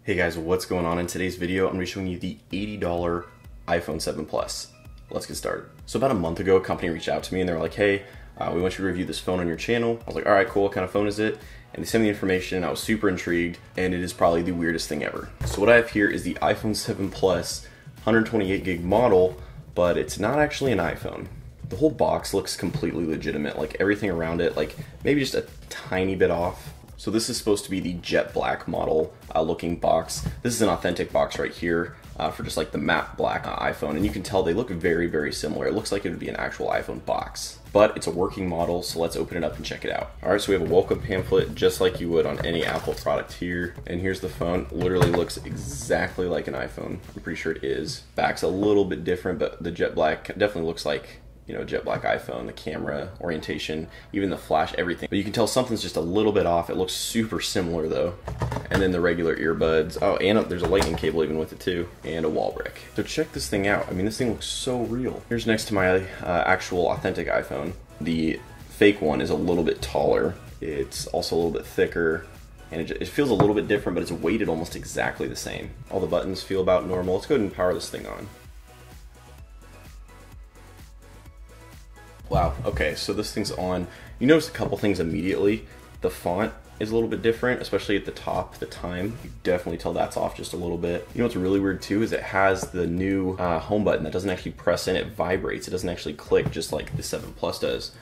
Hey guys, what's going on? In today's video, I'm going to be showing you the $80 iPhone 7 Plus. Let's get started. So about a month ago, a company reached out to me and they were like, hey, we want you to review this phone on your channel. I was like, all right, cool, what kind of phone is it? And they sent me the information, I was super intrigued, and it is probably the weirdest thing ever. So what I have here is the iPhone 7 Plus 128 gig model, but it's not actually an iPhone. The whole box looks completely legitimate, like everything around it, like maybe just a tiny bit off. So this is supposed to be the jet black model looking box. This is an authentic box right here for just like the matte black iPhone, and you can tell they look very, very similar. It looks like it would be an actual iPhone box, but it's a working model, so let's open it up and check it out. All right, so we have a welcome pamphlet just like you would on any Apple product here, and here's the phone. Literally looks exactly like an iPhone. I'm pretty sure it is. Back's a little bit different, but the jet black definitely looks like, you know, jet black iPhone, the camera orientation, even the flash, everything. But you can tell something's just a little bit off. It looks super similar though. And then the regular earbuds. Oh, and there's a lightning cable even with it too, and a wall brick. So check this thing out. I mean, this thing looks so real. Here's next to my actual authentic iPhone. The fake one is a little bit taller. It's also a little bit thicker, and it feels a little bit different, but it's weighted almost exactly the same. All the buttons feel about normal. Let's go ahead and power this thing on. Wow, okay, so this thing's on. You notice a couple things immediately. The font is a little bit different, especially at the top, the time. You definitely tell that's off just a little bit. You know what's really weird too is it has the new home button that doesn't actually press in, it vibrates. It doesn't actually click just like the 7 Plus does.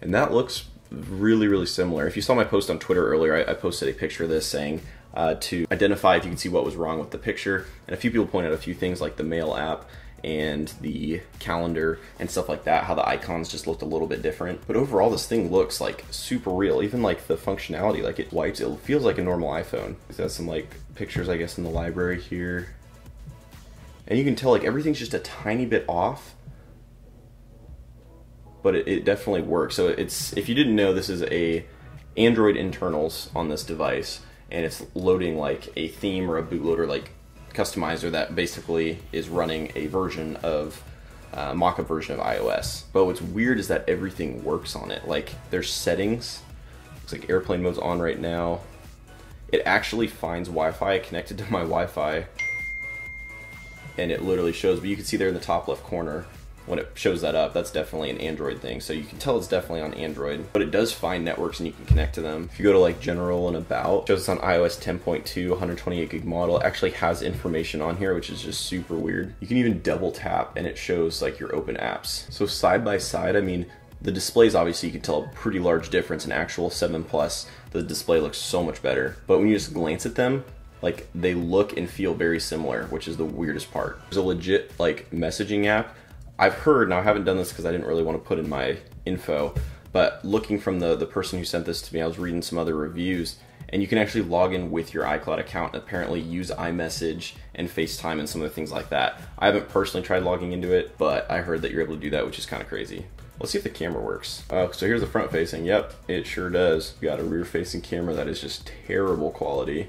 And that looks really, really similar. If you saw my post on Twitter earlier, I posted a picture of this saying to identify if you can see what was wrong with the picture. And a few people pointed out a few things like the Mail app and the calendar and stuff like that, how the icons just looked a little bit different. But overall, this thing looks like super real. Even like the functionality, like it wipes, it feels like a normal iPhone. It has some like pictures, I guess, in the library here. And you can tell like everything's just a tiny bit off, but it definitely works. So it's, if you didn't know, this is a Android internals on this device, and it's loading like a theme or a bootloader like customizer that basically is running a version of mock-up version of iOS. But what's weird is that everything works on it. Like there's settings, looks like airplane mode's on right now. It actually finds Wi-Fi connected to my Wi-Fi, and it literally shows, but you can see there in the top left corner when it shows that up, that's definitely an Android thing. So you can tell it's definitely on Android, but it does find networks and you can connect to them. If you go to like general and about, it shows it's on iOS 10.2, 128 gig model. It actually has information on here, which is just super weird. You can even double tap and it shows like your open apps. So side by side, I mean, the displays, obviously you can tell a pretty large difference. In actual 7 Plus, the display looks so much better. But when you just glance at them, like they look and feel very similar, which is the weirdest part. There's a legit like messaging app. I've heard, now I haven't done this because I didn't really want to put in my info, but looking from the person who sent this to me, I was reading some other reviews, and you can actually log in with your iCloud account and apparently use iMessage and FaceTime and some of the things like that. I haven't personally tried logging into it, but I heard that you're able to do that, which is kind of crazy. Let's see if the camera works. So here's the front facing. Yep, it sure does. We got a rear facing camera that is just terrible quality,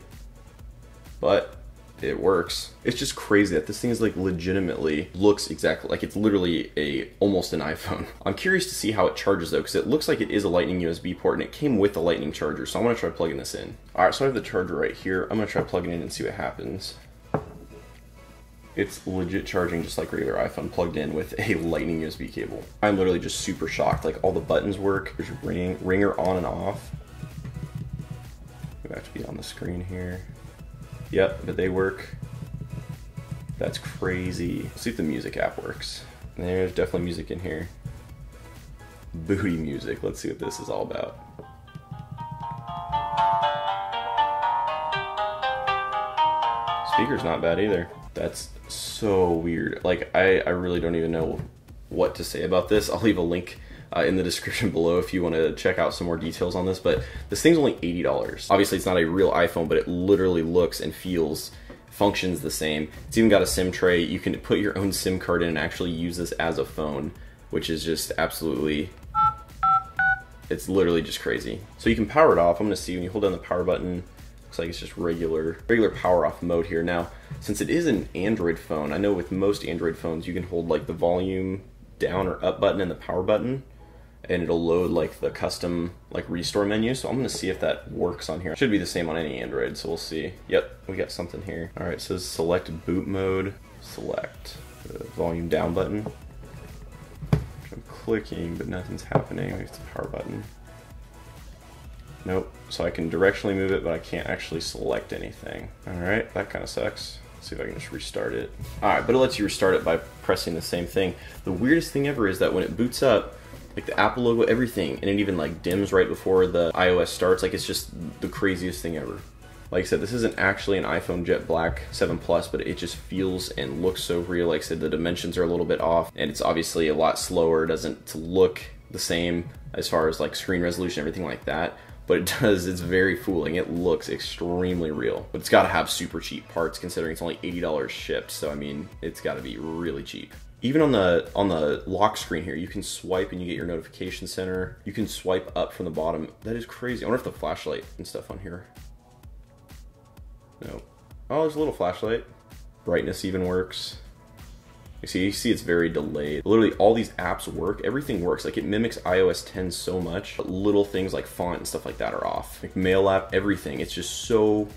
but it works. It's just crazy that this thing is like legitimately looks exactly like it's literally almost an iPhone. I'm curious to see how it charges though, because it looks like it is a lightning USB port and it came with a lightning charger. So I'm gonna try plugging this in. All right, so I have the charger right here. I'm gonna try plugging it in and see what happens. It's legit charging just like regular iPhone plugged in with a lightning USB cable. I'm literally just super shocked. Like all the buttons work. There's ringer on and off. We have to be on the screen here. Yep, but they work. That's crazy. Let's see if the music app works. There's definitely music in here. Booty music. Let's see what this is all about. Speaker's not bad either. That's so weird. Like, I really don't even know what to say about this. I'll leave a link in the description below if you want to check out some more details on this, but this thing's only $80. Obviously it's not a real iPhone, but it literally looks and feels, functions the same. It's even got a SIM tray. You can put your own SIM card in and actually use this as a phone, which is just absolutely, it's literally just crazy. So you can power it off. I'm gonna see when you hold down the power button, looks like it's just regular power off mode here. Now, since it is an Android phone, I know with most Android phones you can hold like the volume down or up button and the power button, and it'll load like the custom like restore menu. So I'm gonna see if that works on here. It should be the same on any Android, so we'll see. Yep, we got something here. All right, it says select boot mode, select the volume down button. I'm clicking, but nothing's happening. Maybe it's the power button. Nope, so I can directionally move it, but I can't actually select anything. All right, that kind of sucks. Let's see if I can just restart it. All right, but it lets you restart it by pressing the same thing. The weirdest thing ever is that when it boots up, like the Apple logo, everything, and it even like dims right before the iOS starts. Like it's just the craziest thing ever. Like I said, this isn't actually an iPhone Jet Black 7 Plus, but it just feels and looks so real. Like I said, the dimensions are a little bit off, and it's obviously a lot slower. It doesn't look the same as far as like screen resolution, everything like that. But it does, it's very fooling. It looks extremely real. But it's gotta have super cheap parts considering it's only $80 shipped. So I mean, it's gotta be really cheap. Even on the lock screen here, you can swipe and you get your notification center. You can swipe up from the bottom. That is crazy. I wonder if the flashlight and stuff on here. No. Oh, there's a little flashlight. Brightness even works. You see it's very delayed. Literally all these apps work, everything works. Like it mimics iOS 10 so much, but little things like font and stuff like that are off. Like Mail app, everything. It's just so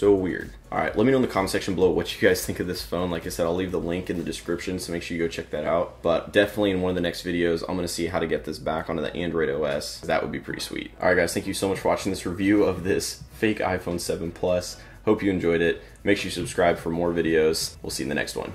weird. All right, let me know in the comment section below what you guys think of this phone. Like I said, I'll leave the link in the description, so make sure you go check that out. But definitely in one of the next videos, I'm gonna see how to get this back onto the Android OS. That would be pretty sweet. All right guys, thank you so much for watching this review of this fake iPhone 7 Plus. Hope you enjoyed it. Make sure you subscribe for more videos. We'll see you in the next one.